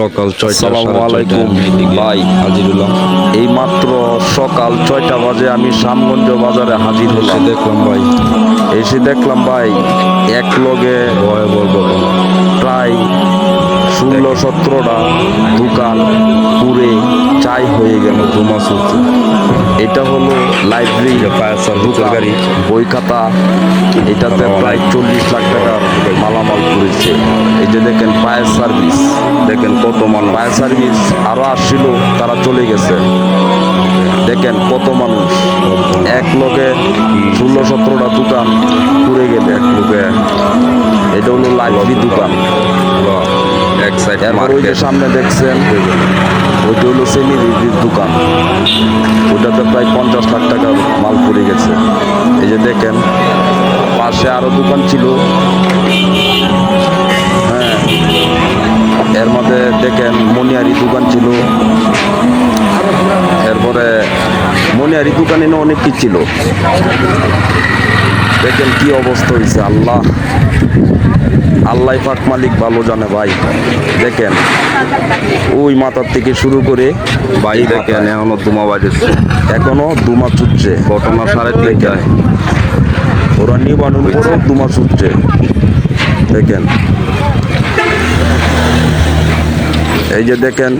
সকাল 6টা আসসালামু আলাইকুম ভাই। এই মাত্র সকাল 6টা বাজে আমি শ্যামগঞ্জ বাজারে হাজির হলাম। এসে দেখলাম ভাই এক লগে প্রায় 16-17টা দোকান পুড়ে চাই হয়ে গেল। এটা হলো লাইব্রেরি, দোকান, বই খাতা। এটাতে প্রায় 40 লাখ টাকার মালামাল করেছে। এই যে দেখেন ফায়ার সার্ভিস, দেখেন কত মানুষ। ফায়ার সার্ভিস আরো আসছিল, তারা চলে গেছে। দেখেন কত মানুষ এক লোকে 16-17টা দোকান পুড়ে গেলে এক লোকে। এটা হলো লাইব্রেরি দোকান। এরপর ওই যে সামনে দেখছেন ওইটা হলো সেমির দোকান, ওইটাতে প্রায় 50 লাখ টাকার মাল পড়ে গেছে। এই যে দেখেন পাশে আরো দোকান ছিল। হ্যাঁ, এর মধ্যে দেখেন মনিহারি দোকান ছিল। এরপরে মনিহারি দোকানে অনেক কি ছিল। দেখেন কি অবস্থা হয়েছে। আল্লাহ পাক মালিক ভালো জানে ভাই। দেখেন ওই মাথার থেকে শুরু করে ভাই দেখেন এখনো ধুমা বাজেছে, এখনো ধুমা ছুটছে। ঘটনা সাড়ে তিনটায় ওরা নিবানোর পরও ধুমা ছুটছে। দেখেন এই যে দেখেন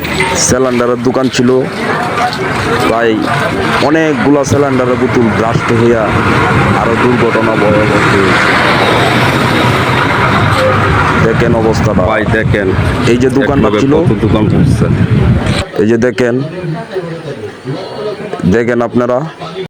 সিলিন্ডারের দোকান ছিল, প্রায় অনেকগুলা সিলিন্ডারের বোতল ব্লাস্ট হইয়া আরো দুর্ঘটনা ভয়াবহ হয়েছে। দেখেন অবস্থাটা ভাই। দেখেন এই যে দোকানটা ছিল, দোকান এই যে দেখেন আপনারা।